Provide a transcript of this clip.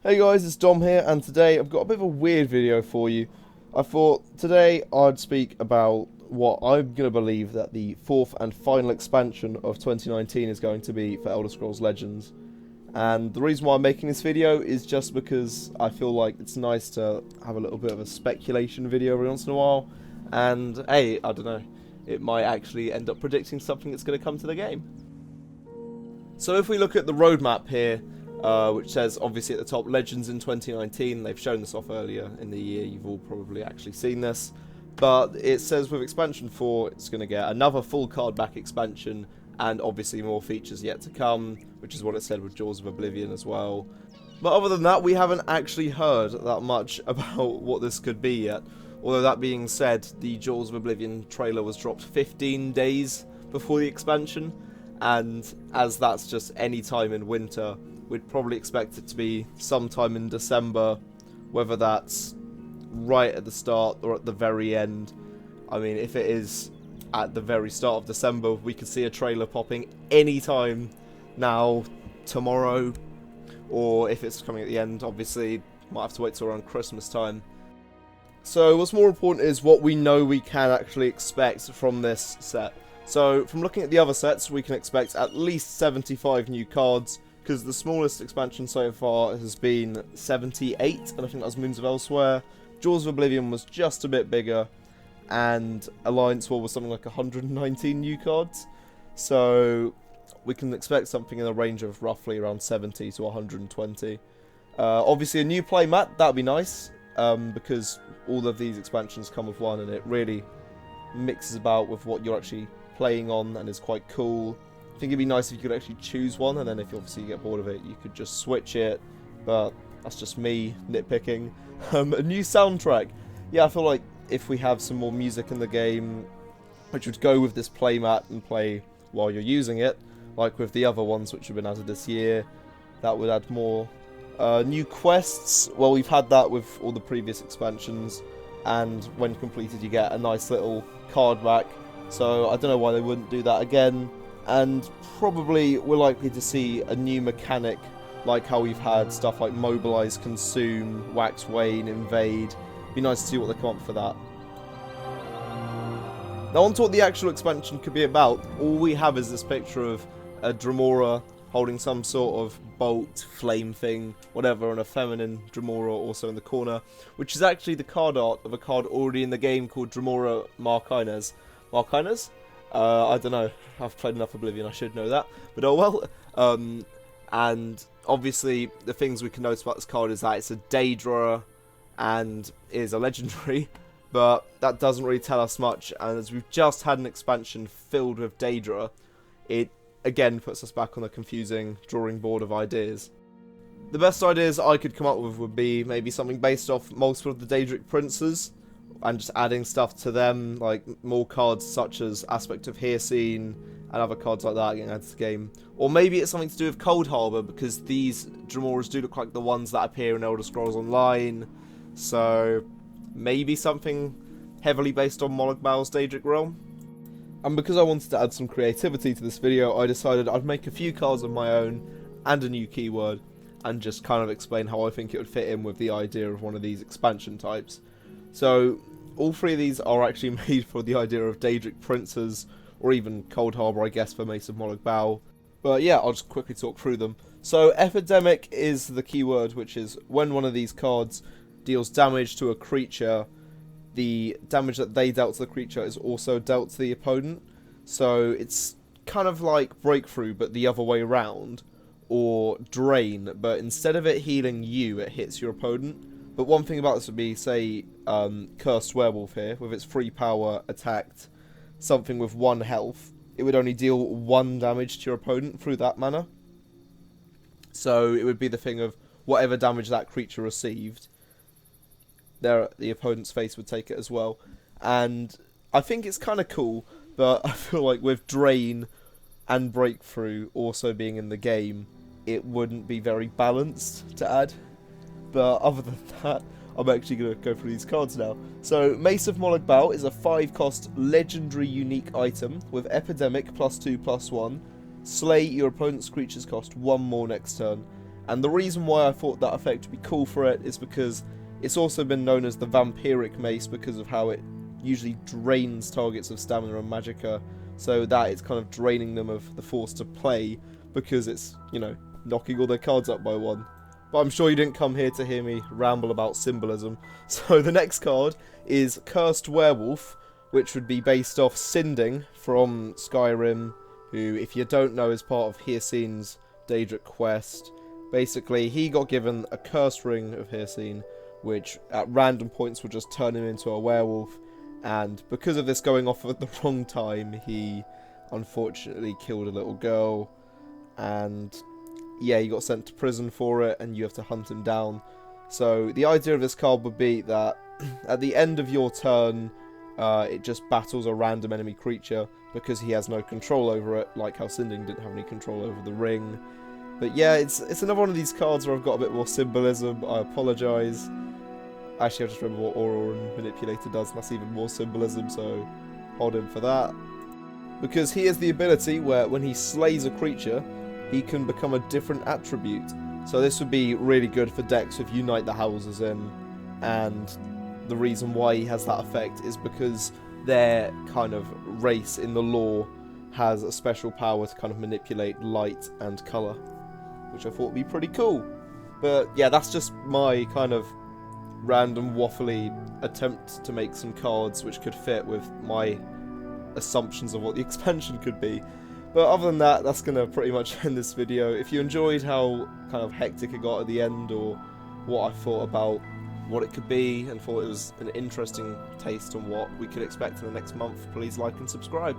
Hey guys, it's Dom here, and today I've got a bit of a weird video for you. I thought today I'd speak about what I'm going to believe that the fourth and final expansion of 2019 is going to be for Elder Scrolls Legends. And the reason why I'm making this video is just because I feel like it's nice to have a little bit of a speculation video every once in a while. And hey, I don't know, it might actually end up predicting something that's going to come to the game. So if we look at the roadmap here, which says obviously at the top Legends in 2019, they've shown this off earlier in the year, you've all probably actually seen this, but it says with expansion 4 it's going to get another full card back expansion and obviously more features yet to come, which is what it said with Jaws of Oblivion as well. But other than that, we haven't actually heard that much about what this could be yet. Although that being said, the Jaws of Oblivion trailer was dropped 15 days before the expansion, and as that's just any time in winter, we'd probably expect it to be sometime in December, whether that's right at the start or at the very end. I mean, if it is at the very start of December, we could see a trailer popping anytime now, tomorrow, or if it's coming at the end, obviously, might have to wait till around Christmas time. So what's more important is what we know we can actually expect from this set. So from looking at the other sets, we can expect at least 75 new cards, because the smallest expansion so far has been 78, and I think that was Moons of Elsewhere. Jaws of Oblivion was just a bit bigger, and Alliance War was something like 119 new cards. So we can expect something in the range of roughly around 70 to 120. Obviously a new playmat, that'd be nice, because all of these expansions come with one, and it really mixes about with what you're actually playing on, and is quite cool. I think it'd be nice if you could actually choose one, and then if obviously you get bored of it, you could just switch it, but that's just me nitpicking. A new soundtrack. Yeah, I feel like if we have some more music in the game, which would go with this playmat and play while you're using it, like with the other ones which have been added this year, that would add more. New quests, well, we've had that with all the previous expansions, and when completed you get a nice little card back, so I don't know why they wouldn't do that again. And probably we're likely to see a new mechanic, like how we've had stuff like Mobilize, Consume, Wax Wane, Invade. Be nice to see what they come up for that. Now on to what the actual expansion could be about. All we have is this picture of a Dremora holding some sort of bolt, flame thing, whatever, and a feminine Dremora also in the corner, which is actually the card art of a card already in the game called Dremora Markines. Markines? I don't know, I've played enough Oblivion, I should know that, but oh well. And obviously the things we can notice about this card is that it's a Daedra and is a legendary, but that doesn't really tell us much, and as we've just had an expansion filled with Daedra, it again puts us back on a confusing drawing board of ideas. The best ideas I could come up with would be maybe something based off multiple of the Daedric princes, and just adding stuff to them, like more cards such as Aspect of Heresy and other cards like that getting added to the game. Or maybe it's something to do with Cold Harbour, because these Dremoras do look like the ones that appear in Elder Scrolls Online. So maybe something heavily based on Molag Bal's Daedric realm. And because I wanted to add some creativity to this video, I decided I'd make a few cards of my own and a new keyword, and just kind of explain how I think it would fit in with the idea of one of these expansion types. So all three of these are actually made for the idea of Daedric princes, or even Cold Harbour, I guess, for Mace of Molag Bal. But yeah, I'll just quickly talk through them. So Epidemic is the keyword, which is when one of these cards deals damage to a creature, the damage that they dealt to the creature is also dealt to the opponent. So it's kind of like Breakthrough, but the other way around, or Drain, but instead of it healing you, it hits your opponent. But one thing about this would be, say, Cursed Werewolf here, with its 3 power, attacked something with 1 health, it would only deal 1 damage to your opponent through that manner. So it would be the thing of whatever damage that creature received, the opponent's face would take it as well. And I think it's kind of cool, but I feel like with Drain and Breakthrough also being in the game, it wouldn't be very balanced to add. But other than that, I'm actually going to go through these cards now. So Mace of Molag Bal is a 5-cost legendary unique item with Epidemic +2/+1. Slay your opponent's creatures cost 1 more next turn. And the reason why I thought that effect would be cool for it is because it's also been known as the Vampiric Mace because of how it usually drains targets of stamina and magicka, so that it's kind of draining them of the force to play because it's, you know, knocking all their cards up by one. But I'm sure you didn't come here to hear me ramble about symbolism. So the next card is Cursed Werewolf, which would be based off Sinding from Skyrim, who, if you don't know, is part of Hircine's Daedric quest. Basically, he got given a cursed ring of Hircine, which at random points will just turn him into a werewolf, and because of this going off at the wrong time, he unfortunately killed a little girl, and yeah, he got sent to prison for it, and you have to hunt him down. So the idea of this card would be that at the end of your turn, it just battles a random enemy creature because he has no control over it, like how Sinding didn't have any control over the ring. But yeah, it's another one of these cards where I've got a bit more symbolism. I apologise. Actually, I just remember what Auror and Manipulator does, and that's even more symbolism, so hold him for that. Because he has the ability where when he slays a creature, he can become a different attribute. So this would be really good for decks with Unite the Houses in, and the reason why he has that effect is because their kind of race in the lore has a special power to kind of manipulate light and colour, which I thought would be pretty cool. But yeah, that's just my kind of random waffly attempt to make some cards which could fit with my assumptions of what the expansion could be. But other than that, that's going to pretty much end this video. If you enjoyed how kind of hectic it got at the end, or what I thought about what it could be, and thought it was an interesting taste on what we could expect in the next month, please like and subscribe.